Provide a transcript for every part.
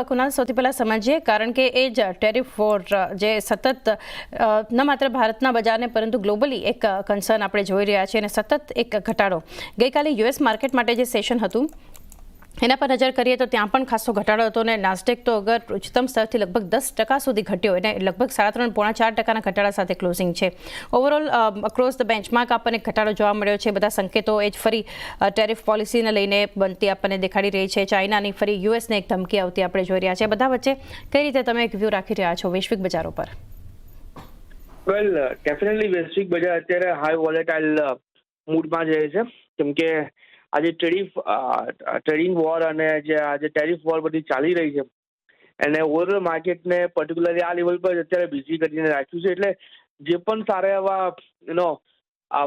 કુનાલ, સૌથી પહેલા સમજીએ, કારણ કે એ જ ટેરિફ વોર જે સતત ન માત્ર ભારતના બજારને પરંતુ ગ્લોબલી એક કન્સર્ન આપણે જોઈ રહ્યા છીએ અને સતત એક ઘટાડો. ગઈકાલે યુએસ માર્કેટ માટે જે સેશન હતું એના પર નજર કરીએ તો ત્યાં પણ ખાસો ઘટાડો હતો અને નાસ્ડેક તો અગર ઉચ્ચતમ સ્તરથી લગભગ 10% સુધી ઘટ્યો અને લગભગ 3.5-4% ઘટાડા સાથે ક્લોઝિંગ છે. ઓવરઓલ અક્રોસ ધ બેન્ચમાર્ક આપણને ઘટાડો જોવા મળ્યો છે. બધા સંકેતો એ જ ફરી ટેરિફ પોલિસીને લઈને બનતી આપણને દેખાડી રહી છે. ચાઇનાની ફરી યુએસને એક ધમકી આવતી આપણે જોઈ રહ્યા છીએ. બધા વચ્ચે કઈ રીતે તમે એક વ્યૂ રાખી રહ્યા છો વૈશ્વિક બજારો પર? વેલ, ડેફિનેટલી વૈશ્વિક બજાર અત્યારે હાઈ વોલેટાઇલ મૂડમાં જાય છે, કેમ કે આજે ટ્રેડિંગ વોર અને આજે ટેરિફ વોર બધી ચાલી રહી છે એને ઓવરઓલ માર્કેટને પર્ટિક્યુલરલી આ લેવલ પર અત્યારે બિઝી કરીને રાખ્યું છે. એટલે જે પણ સારા એવા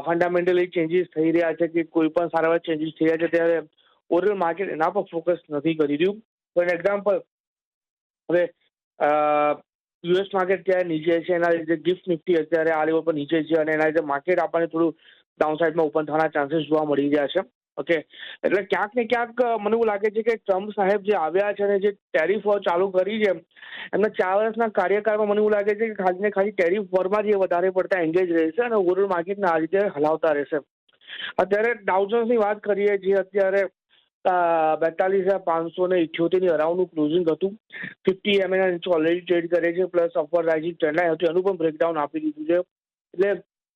ફંડામેન્ટલી ચેન્જીસ થઈ રહ્યા છે કે કોઈ પણ સારા એવા ચેન્જીસ થઈ રહ્યા છે ત્યારે ઓવરઓલ માર્કેટ એના પર ફોકસ નથી કરી રહ્યું. ફોર એક્ઝામ્પલ, હવે યુએસ માર્કેટ ક્યારે નીચે છે, એના લીધે ગિફ્ટ નિફ્ટી અત્યારે આ લેવલ પર નીચે છે અને એના લીધે માર્કેટ આપણને થોડું ડાઉનસાઇડમાં ઓપન થવાના ચાન્સીસ જોવા મળી રહ્યા છે. ઓકે, એટલે ક્યાંક ને ક્યાંક મને એવું લાગે છે કે ટ્રમ્પ સાહેબ જે આવ્યા છે અને જે ટેરિફ વોર ચાલુ કરી છે એમના 4 વર્ષના કાર્યકાળમાં મને એવું લાગે છે કે ખાલી ને ખાલી ટેરિફ વોરમાં જ એ વધારે પડતા એન્ગેજ રહેશે અને ઓવરઓલ માર્કેટને આ રીતે હલાવતા રહેશે. અત્યારે ડાઉ જોન્સની વાત કરીએ, જે અત્યારે 42,578 અરાઉન્ડનું ક્લોઝિંગ હતું. 50 MA નીચે ઓલરેડી ટ્રેડ કરે છે, plus upward rising trend line હતું, એનું પણ બ્રેકડાઉન આપી દીધું છે. એટલે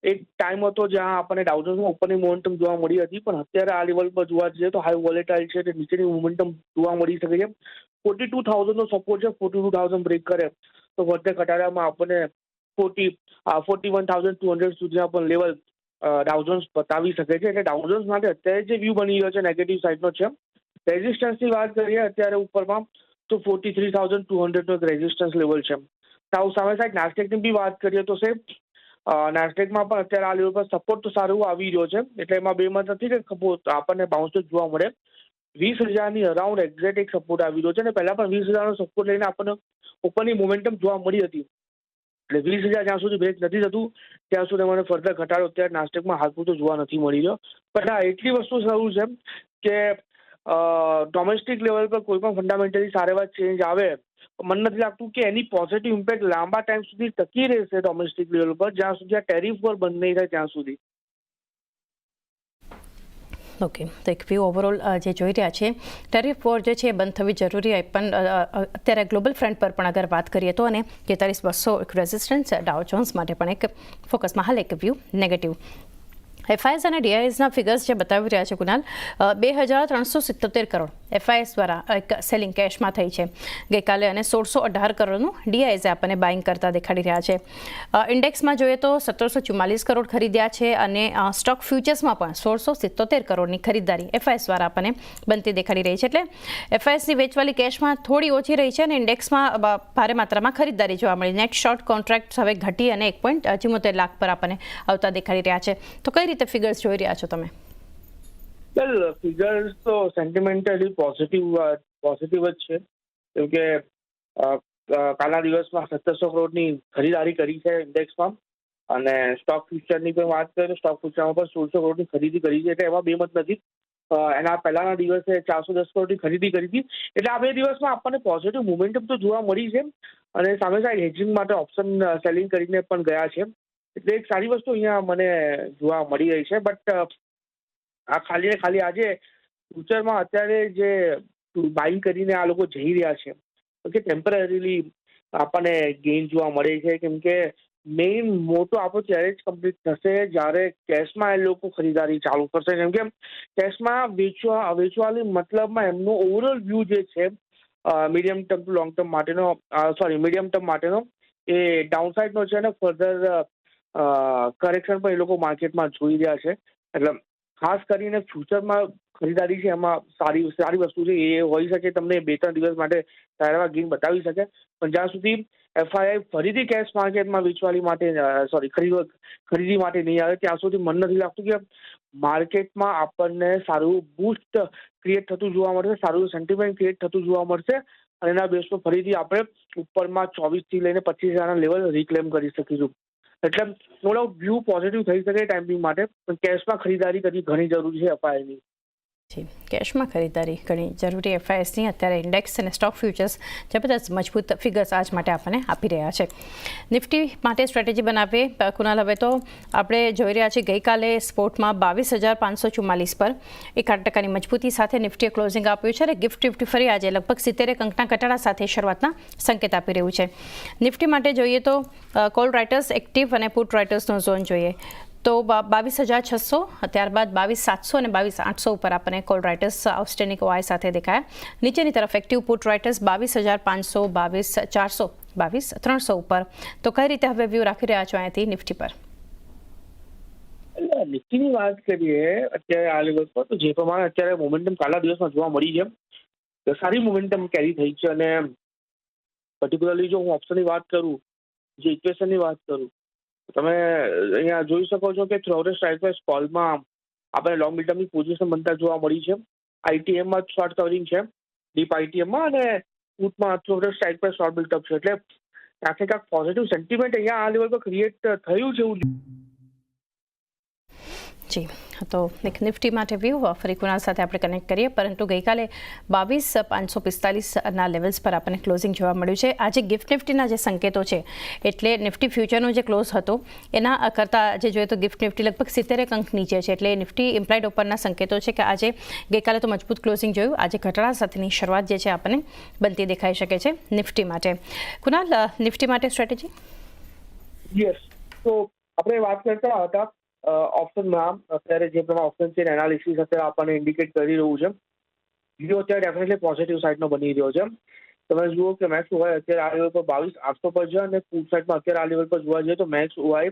એક ટાઈમ હતો જ્યાં આપણને ડાઉ જોન્સમાં ઉપરની મોમેન્ટમ જોવા મળી હતી, પણ અત્યારે આ લેવલ પર જોવા જઈએ તો હાઈ વોલેટાઇલ છે, નીચેની મોમેન્ટમ જોવા મળી શકે છે. 42,000નો સપોર્ટ છે, 42,000 બ્રેક કરે તો વધે ઘટાડામાં આપણને 41,200 સુધીના પણ લેવલ ડાઉ જોન્સ બતાવી શકે છે. એટલે ડાઉ જોન્સ માટે અત્યારે જે વ્યૂ બની રહ્યો છે નેગેટિવ સાઇડનો છે. રેઝિસ્ટન્સની વાત કરીએ અત્યારે ઉપરમાં તો 43,200નો એક રેઝિસ્ટન્સ લેવલ છે. સામે સાઈડ નાસ્ડેકની બી વાત કરીએ તો નાસ્ડેકમાં પણ અત્યારે આ લેવલ પર સપોર્ટ તો સારું આવી રહ્યો છે, એટલે એમાં બેમાં નથી કે આપણને બાઉન્સ જોવા મળે. 20,000ની અરાઉન્ડ એક્ઝેક્ટ એક સપોર્ટ આવી રહ્યો છે અને પહેલા પણ 20,000નો સપોર્ટ લઈને આપણને ઉપરની મોમેન્ટમ જોવા મળી હતી. એટલે 20,000 જ્યાં સુધી બ્રેક નથી થતું ત્યાં સુધી મને ફર્ધર ઘટાડો અત્યારે નાસ્ડેકમાં હાલ પૂરતો જોવા નથી મળી રહ્યો. પણ હા, એટલી વસ્તુ સારું છે કે ડોમેસ્ટિક લેવલ પર કોઈ પણ ફંડામેન્ટલી સારા એવા ચેન્જ આવે, મને નથી લાગતું કે એની પોઝિટિવ ઇમ્પેક્ટ લાંબા ટાઈમ સુધી ટકી રહેશે ડોમેસ્ટિક લેવલ પર, જ્યાં સુધી આ ટેરિફ પર બંધ નહીં થાય ત્યાં સુધી. ઓકે, તો એક વ્યૂ ઓવરઓલ જે જોઈ રહ્યા છે, ટેરિફ વોર જે છે એ બંધ થવી જરૂરી પણ અત્યારે ગ્લોબલ ફ્રન્ટ પર પણ અગર વાત કરીએ તો અને 43,200 એક રેઝિસ્ટન્સ ડાઉ જોન્સ માટે પણ એક ફોકસમાં હાલ એક વ્યૂ નેગેટિવ. એફઆઈએસ અને ડીઆઈએસના ફિગર્સ જે બતાવી રહ્યા છે કુનાલ, 2,377 કરોડ એફઆઈએસ દ્વારા એક સેલિંગ કેશમાં થઈ છે ગઈકાલે અને 1,618 કરોડનું ડીઆઈએસે આપણને બાઇંગ કરતા દેખાડી રહ્યા છે. ઇન્ડેક્સમાં જોઈએ તો 1,744 કરોડ ખરીદ્યા છે અને સ્ટોક ફ્યુચર્સમાં પણ 1,677 કરોડની ખરીદદારી એફઆઈએસ દ્વારા આપણને બનતી દેખાડી રહી છે. એટલે એફઆઈએસની વેચવાલી કેશમાં થોડી ઓછી રહી છે અને ઇન્ડેક્સમાં ભારે માત્રામાં ખરીદદારી જોવા મળી. નેટ શોર્ટ કોન્ટ્રાક્ટ હવે ઘટી અને 1.74 લાખ પર આપણને આવતા દેખાડી રહ્યા છે. તો કઈ રીતે ફિગર્સ જોઈ રહ્યા છો તમે? વેલ, ફિગર્સ તો સેન્ટિમેન્ટલી પોઝિટિવ જ છે, કેમ કે કાલના દિવસમાં 1,700 કરોડની ખરીદારી કરી છે ઇન્ડેક્સમાં અને સ્ટોક ફ્યુચરની પણ વાત કરીએ તો સ્ટોક ફ્યુચરમાં પણ 1,600 કરોડની ખરીદી કરી છે. એટલે એમાં બેમત નથી. એના પહેલાના દિવસે 410 કરોડની ખરીદી કરી હતી. એટલે આ 2 દિવસમાં આપણને પોઝિટિવ મોમેન્ટમ તો જોવા મળી છે અને સામે સાઈડ હેજિંગ માટે ઓપ્શન સેલિંગ કરીને પણ ગયા છે. એટલે એક સારી વસ્તુ અહીંયા મને જોવા મળી રહી છે. બટ આ ખાલી ને ખાલી આજે ફ્યુચરમાં અત્યારે જે બાઇંગ કરીને આ લોકો જઈ રહ્યા છે, ઓકે, ટેમ્પરરીલી આપણને ગેઇન જોવા મળે છે, કેમ કે મેઇન મોટો આપણો ત્યારે જ કમ્પ્લીટ થશે જ્યારે કેશમાં એ લોકો ખરીદારી ચાલુ કરશે. કેમ કે કેશમાં વેચવાની મતલબમાં એમનો ઓવરઓલ વ્યૂ જે છે medium term to long term માટેનો મીડિયમ ટર્મ માટેનો એ ડાઉનસાઇડનો છે અને ફર્ધર કરેક્શન પણ એ લોકો માર્કેટમાં જોઈ રહ્યા છે. એટલે ખાસ કરીને ફ્યુચરમાં ખરીદારી છે એમાં સારી વસ્તુ છે. એ હોઈ શકે તમને 2-3 દિવસ માટે સારા એવા ગેઇન બતાવી શકે, પણ જ્યાં સુધી એફઆઈઆઈ ફરીથી કેશ માર્કેટમાં વેચવાલી માટે ખરીદી માટે નહીં આવે ત્યાં સુધી મને નથી લાગતું કે માર્કેટમાં આપણને સારું બૂસ્ટ ક્રિએટ થતું જોવા મળશે, સારું સેન્ટિમેન્ટ ક્રિએટ થતું જોવા મળશે અને એના બેઝ પર ફરીથી આપણે ઉપરમાં 24થી લઈને 25,000ના લેવલ રિક્લેમ કરી શકીશું. એટલે નો ડાઉટ વ્યૂ પોઝિટિવ થઈ શકે ટાઈમિંગ માટે, પણ કેશમાં ખરીદારી કરવી ઘણી જરૂરી છે એફઆઈઆઈની. જી, કેશમાં ખરીદારી ઘણી જરૂરી એફઆઈએસની અત્યારે ઇન્ડેક્સ અને સ્ટોક ફ્યુચર્સ જબરદસ્ત મજબૂત ફિગર્સ આજ માટે આપણને આપી રહ્યા છે. નિફ્ટી માટે સ્ટ્રેટેજી બનાવીએ કુનાલ, હવે તો આપણે જોઈ રહ્યા છીએ ગઈકાલે સ્પોર્ટમાં 22,544 પર 1% મજબૂતી સાથે નિફ્ટીએ ક્લોઝિંગ આપ્યું છે અને નિફ્ટી ફરી આજે લગભગ 70 અંકના ઘટાડા સાથે શરૂઆતના સંકેત આપી રહ્યું છે. નિફ્ટી માટે જોઈએ તો કોલ રાઇટર્સ એક્ટિવ અને પુટ રાઇટર્સનો ઝોન જોઈએ તો 22,600, ત્યારબાદ 22,700 અને 22,800 ઉપર આપણને કોલ રાઇટર્સ આઉટસ્ટેન્ડિંગ ઓઆઈ સાથે દેખાયા. નીચેની તરફ એક્ટિવ પુટ રાઇટર્સ 22,500, 22,400, 22,300 ઉપર. તો કઈ રીતે હવે વ્યૂ રાખી રહ્યા છો અહીંયાથી નિફ્ટી પર? નિફ્ટીની વાત કરીએ અત્યારે આ લેવલ પર, તો જે પ્રમાણે અત્યારે મોમેન્ટમ કાલના દિવસમાં જોવા મળી છે, સારી મોમેન્ટમ કેરી થઈ છે. અને પર્ટિક્યુલરલી જો હું ઓપ્શનની વાત કરું, જે ઇક્વેશનની વાત કરું, તમે અહીંયા જોઈ શકો છો કે થ્રોરે સ્ટ્રાઇક પ્રાઇસ કોલમાં આપણે લોંગ મિડટર્મની પોઝિશન બનતા જોવા મળી છે. આઈટીએમમાં શોર્ટ કવરિંગ છે, ડીપ આઈટીએમમાં, અને પુટમાં થ્રોરે સ્ટ્રાઇક પ્રાઇસ શોર્ટ બિલ્ટઅપ છે. એટલે ક્યાંક ક્યાંક પોઝિટિવ સેન્ટિમેન્ટ અહીંયા આ લેવલ પર ક્રિએટ થયું છે એવું. જી, તો એક નિફ્ટી માટે વ્યૂ ફરી કુનાલ સાથે આપણે કનેક્ટ કરીએ, પરંતુ ગઈકાલે 22,545ના લેવલ્સ પર આપણને ક્લોઝિંગ જોવા મળ્યું છે. આજે ગિફ્ટ નિફ્ટીના જે સંકેતો છે, એટલે નિફ્ટી ફ્યુચરનો જે ક્લોઝ હતો એના કરતાં જે જોઈએ તો ગિફ્ટ નિફ્ટી લગભગ 70 અંક નીચે છે. એટલે નિફ્ટી ઇમ્પ્લાઇડ ઓપનના સંકેતો છે કે આજે ગઈકાલે તો મજબૂત ક્લોઝિંગ જોયું, આજે ઘટાડા સાથેની શરૂઆત જે છે આપણને બનતી દેખાઈ શકે છે નિફ્ટી માટે. કુનાલ, નિફ્ટી માટે સ્ટ્રેટેજી? યસ, તો આપણે વાત કરતા હતા ઓપ્શનમાં. અત્યારે જે પ્રમાણે ઓપ્શન છે એનાલિસિસ અત્યારે આપણને ઇન્ડિકેટ કરી રહ્યું છે, વિડીયો અત્યારે ડેફિનેટલી પોઝિટિવ સાઇડનો બની રહ્યો છે. તમે જુઓ કે મેક્સ ઓવાય અત્યારે આ લેવલ પર 22,800 પર છે, અને પુટ સાઇડમાં અત્યારે આ લેવલ પર જોવા જઈએ તો મેક્સ ઓવાય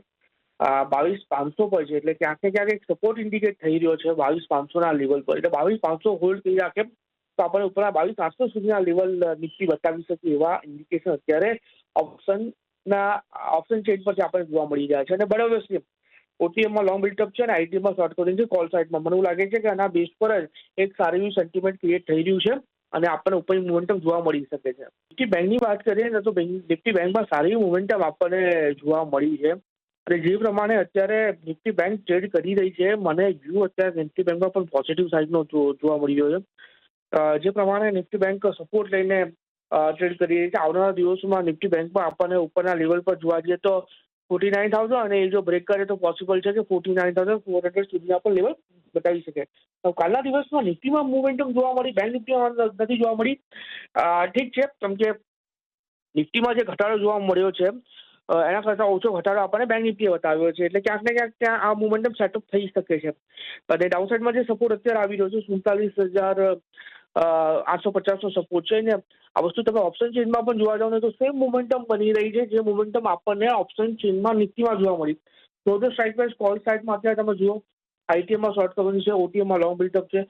22,500 પર છે. એટલે ક્યાંક ને ક્યાંક એક સપોર્ટ ઇન્ડિકેટ થઈ રહ્યો છે 22,500ના લેવલ પર. એટલે 22,500 હોલ્ડ કરી રાખે તો આપણે ઉપરના 22,800 સુધીના લેવલ નિફ્ટી બતાવી શકીએ એવા ઇન્ડિકેશન અત્યારે ઓપ્શન ચેન પરથી આપણે જોવા મળી રહ્યા છે. અને બરાબર છે, ઓટીએમમાં લોંગ બિલ્ટઅપ છે અને આઈટીએમમાં શોર્ટ કવરિંગ છે કોલ સાઇડમાં. મને એવું લાગે છે કે આના બેઝ પર જ એક સારું એવું સેન્ટિમેન્ટ ક્રિએટ થઈ રહ્યું છે અને આપણને ઉપરની મોમેન્ટમ જોવા મળી શકે છે. નિફ્ટી બેંકની વાત કરીએ ને તો નિફ્ટી બેંકમાં સારી મોમેન્ટમ આપણને જોવા મળી છે. અને જે પ્રમાણે અત્યારે નિફ્ટી બેંક ટ્રેડ કરી રહી છે, મને વ્યૂ અત્યારે નિફ્ટી બેંકમાં પણ પોઝિટિવ સાઇડનો જોવા મળી રહ્યો છે. જે પ્રમાણે નિફ્ટી બેંક સપોર્ટ લઈને ટ્રેડ કરી રહી છે, આવનારા દિવસોમાં નિફ્ટી બેંકમાં આપણને ઉપરના લેવલ પર જોવા જઈએ તો 49,000 અને એ જો બ્રેક કરે તો પોસિબલ છે કે 49,400 સુધીના પણ લેવલ બતાવી શકે. કાલના દિવસમાં નિફ્ટીમાં મુવમેન્ટમ જોવા મળી, બેંક નિફ્ટીમાં નથી જોવા મળી. ઠીક છે, કેમ કે નિફ્ટીમાં જે ઘટાડો જોવા મળ્યો છે એના કરતાં ઓછો ઘટાડો આપણને બેંક નિફ્ટીએ બતાવ્યો છે. એટલે ક્યાંક ને ક્યાંક ત્યાં આ મુવમેન્ટમ સેટઅપ થઈ શકે છે. અને ડાઉન સાઇડમાં જે સપોર્ટ અત્યારે આવી રહ્યો છે 47,850નો સપોર્ટ છે. ને આ વસ્તુ તમે ઓપ્શન ચેનમાં પણ જોવા જાવ ને તો સેમ મોમેન્ટમ બની રહી છે, જે મોમેન્ટમ આપણને ઓપ્શન ચેનમાં નિફ્ટીમાં જોવા મળી. તો સ્ટ્રાઇક પ્રાઇસ કોલ સાઇડમાં અત્યારે તમે જુઓ, આઈટીએમમાં શોર્ટ કવરિંગ છે, ઓટીએમમાં લોંગ બિલ્ટઅપ છે,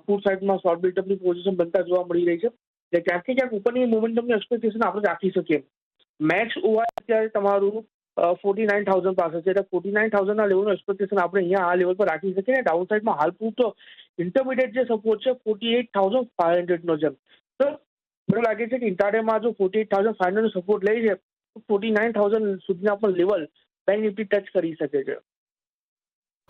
પુટ સાઇડમાં શોર્ટ બિલ્ટઅપની પોઝિશન બનતા જોવા મળી રહી છે. એટલે ક્યાંક ને ક્યાંક ઉપરની મોમેન્ટમની એક્સપેક્ટેશન આપણે રાખી શકીએ. મેક્સ ઓવાય અત્યારે તમારું 49,000 પાસે છે. એટલે 49,000ના લેવલનું એક્સપેક્ટેશન આપણે અહીંયા આ લેવલ પર રાખી શકીએ. ને ડાઉન સાઇડમાં હાલ પૂરતો ઇન્ટરમીડિયેટ જે સપોર્ટ છે 48,500નો છે. તો મને લાગે છે કે ઇન્ટ્રાડેમાં જો 48,500નો સપોર્ટ લઈ છે તો 49,000 સુધીના પણ લેવલ બેંક નિફ્ટી ટચ કરી શકે છે.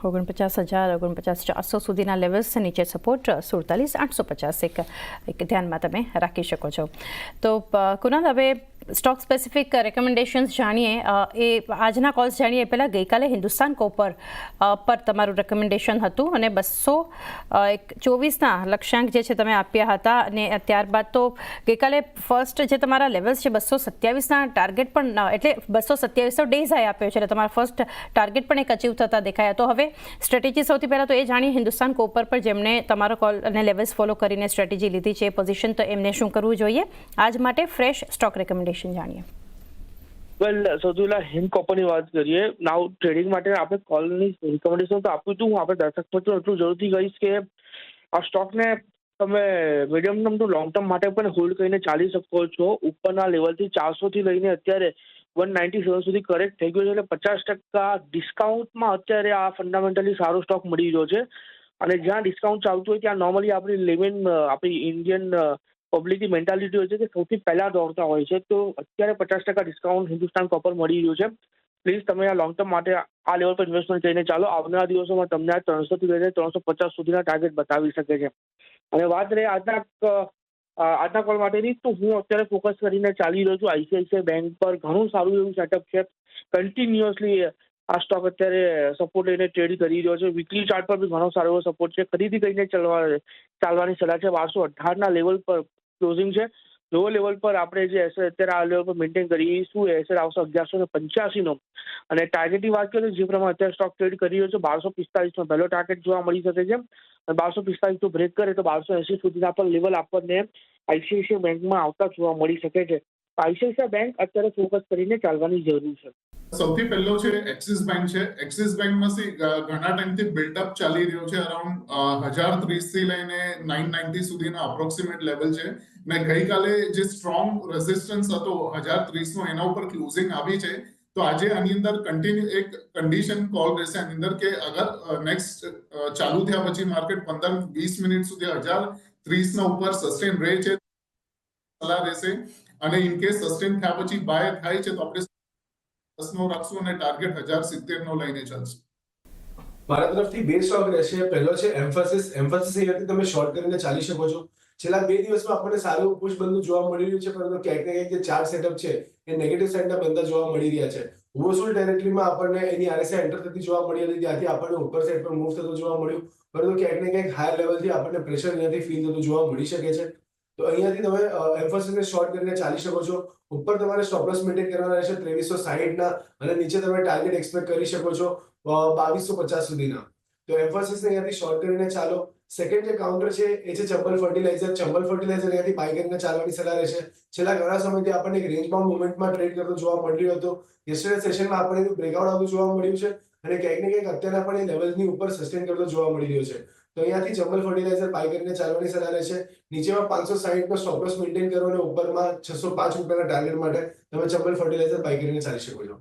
49,000, 49,400 સુધીના લેવલ્સ, નીચે સપોર્ટ 47,850 એક ધ્યાનમાં તમે રાખી શકો છો. તો કુનાલ, હવે સ્ટોક સ્પેસિફિક રેકમેન્ડેશન્સ જાણીએ. એ આજના કોલ્સ જાણીએ પહેલાં ગઈકાલે હિન્દુસ્તાન કોપર પર તમારું રેકમેન્ડેશન હતું અને 224ના લક્ષ્યાંક જે છે તમે આપ્યા હતા. અને ત્યારબાદ તો ગઈકાલે ફર્સ્ટ જે તમારા લેવલ્સ છે 227ના ટાર્ગેટ પણ, એટલે 227 ડેઝ આપ્યો છે, એટલે તમારા ફર્સ્ટ ટાર્ગેટ પણ એક અચીવ થતા દેખાયા. તો હવે સ્ટ્રેટેજી સૌથી પહેલાં તો એ જાણીએ હિન્દુસ્તાન કોપર પર જેમણે તમારો કોલ અને લેવલ્સ ફોલો કરીને સ્ટ્રેટેજી લીધી છે પોઝિશન, તો એમને શું કરવું જોઈએ આજ માટે? ફ્રેશ સ્ટોક રેકમેન્ડેશન જાણીએ. વેલ, સૌથી પહેલા હિન્દ કોપરની વાત કરીએ. નાઉ ટ્રેડિંગ માટે આપણે કોલની રિકમેન્ડેશન તો આપ્યું હતું. હું આપણે દર્શક મિત્રો એટલું જરૂરથી કહીશ કે આ સ્ટોકને તમે medium term to long term માટે પણ હોલ્ડ કરીને ચાલી શકો છો. ઉપરના લેવલથી 400થી લઈને અત્યારે 197 સુધી કરેક્ટ થઈ ગયું છે. એટલે 50% ડિસ્કાઉન્ટમાં અત્યારે આ ફંડામેન્ટલી સારો સ્ટોક મળી રહ્યો છે. અને જ્યાં ડિસ્કાઉન્ટ ચાલતું હોય ત્યાં નોર્મલી આપણી ઇન્ડિયન પબ્લિકની મેન્ટાલિટી હોય છે કે સૌથી પહેલા દોડતા હોય છે. તો અત્યારે 50% ડિસ્કાઉન્ટ હિન્દુસ્તાન કોપર મળી રહ્યું છે. પ્લીઝ તમે આ લોંગ ટર્મ માટે આ લેવલ પર ઇન્વેસ્ટમેન્ટ કરીને ચાલો. આવનારા દિવસોમાં તમને આ 300 થી લઈને 350 સુધીના ટાર્ગેટ બતાવી શકે છે. અને વાત રહી આજના કોલ માટેની, તો હું અત્યારે ફોકસ કરીને ચાલી રહ્યો છું આઈસીઆઈસીઆઈ બેંક પર. ઘણું સારું એવું સેટઅપ છે. કન્ટિન્યુઅસલી આ સ્ટોક અત્યારે સપોર્ટ લઈને ટ્રેડ કરી રહ્યો છે. વીકલી ચાર્ટ પર બી ઘણો સારો એવો સપોર્ટ છે. ખરીદી કરીને ચાલવાની સલાહ છે. 1218ના લેવલ પર ક્લોઝિંગ છે. લો લેવલ પર આપણે જે એસેટ અત્યારે આ લેવલ પર મેન્ટેન કરીશું, એસેટ આવશે 1185નો. અને ટાર્ગેટની વાત કરીએ તો જે પ્રમાણે અત્યારે સ્ટોક ટ્રેડ કરી રહ્યો છે 1245નો પહેલો ટાર્ગેટ જોવા મળી શકે છે. અને 1245 બ્રેક કરે તો 1280 સુધીના પણ લેવલ આપણને આઈસીઆઈસીઆઈ બેંકમાં આવતા જોવા મળી શકે છે. આઈસીઆઈસીઆઈ બેંક અત્યારે ફોકસ કરીને ચાલવાની જરૂર છે. સૌથી પહેલો છે એક્સિસ બેંક છે. એક્સિસ બેંકમાંથી ઘણા ટાઈમથી બિલ્ડઅપ ચાલી રહ્યો છે. અરાઉન્ડ 1030 થી લઈને 990 સુધીના અપ્રોક્સિમેટ લેવલ છે. ને ગઈકાલે જે સ્ટ્રોંગ રેઝિસ્ટન્સ હતો 1030નો, એના ઉપર ક્લોઝિંગ આવી છે. તો આજે આની અંદર કન્ટિન્યુ એક કન્ડિશન કોલ રહેશે આની અંદર કે અગર નેક્સ્ટ ચાલુ થયા પછી માર્કેટ 15-20 મિનિટ સુધી 1030ના ઉપર સસ્ટેન રહે છે સલાહ રહેશે. અને ઇન કેસ સસ્ટેન થયા પછી બાય થાય છે તો આપણે 10નો રાખશું અને ટાર્ગેટ 1070નો લઈને ચાલશું. મારા તરફથી બે સ્ટોક રહેશે. પહેલો છે એમ્ફાસિસ. અહીંયાથી તમે શોર્ટ કરીને ચાલી શકો છો. છેલ્લા 2 દિવસમાં આપણને સારું પુશ બંધ જોવા મળી રહ્યું છે, પરંતુ ક્યાંક ને ક્યાંક જે ચાર્ટ સેટઅપ છે એ નેગેટિવ સાઈડના બંધા જોવા મળી રહ્યા છે. ઓવરસોલ્ડ ટેરેટરીમાં આપણને એની આરએસઆઈ એન્ટર થતી જોવા મળી હતી, ત્યાંથી આપણને ઉપર સાઈડ પર મૂવ થતું જોવા મળ્યું, પરંતુ ક્યાંક ને ક્યાંક હાયર લેવલથી આપણને પ્રેશર અહીંયાથી ફીલ થતું જોવા મળી શકે છે. તો અહીંયાથી તમે એમ્ફાસિસને શોર્ટ કરીને ચાલી શકો છો. ઉપર તમારે સ્ટોપ લોસ મેન્ટેન કરવાના રહેશે 2360ના, અને નીચે તમે ટાર્ગેટ એક્સપેક્ટ કરી શકો છો 2250 સુધીના. તો એમ્ફાસિસને અહીંયાથી શોર્ટ કરીને ચાલો. સેકન્ડ જે કાઉન્ટર છે એ છે ચંબલ ફર્ટિલાઇઝર. ચંબલ ફર્ટિલાઇઝર અહીંયાથી બાય કરીને ચાલવાની સલાહ રહેશે. છેલ્લા ઘણા સમયથી આપણને એક રેન્જ બાઉન્ડ મુવમેન્ટમાં ટ્રેડ કરતો જોવા મળી રહ્યો હતો. યસ્ટરડે સેશનમાં આપણને બ્રેકઆઉટ આવતું જોવા મળ્યું છે, અને ક્યાંક ને ક્યાંક અત્યારે આપણને લેવલની ઉપર સસ્ટેન કરતો જોવા મળી રહ્યો છે. તો અહીંયાથી ચંબલ ફર્ટિલાઇઝર બાય કરીને ચાલવાની સલાહ રહેશે. નીચેમાં 560નો સ્ટોપ લોસ મેન્ટેન કરો અને ઉપરમાં 605 રૂપિયાના ટાર્ગેટ માટે તમે ચંબલ ફર્ટિલાઇઝર બાય કરીને ચાલી શકો છો.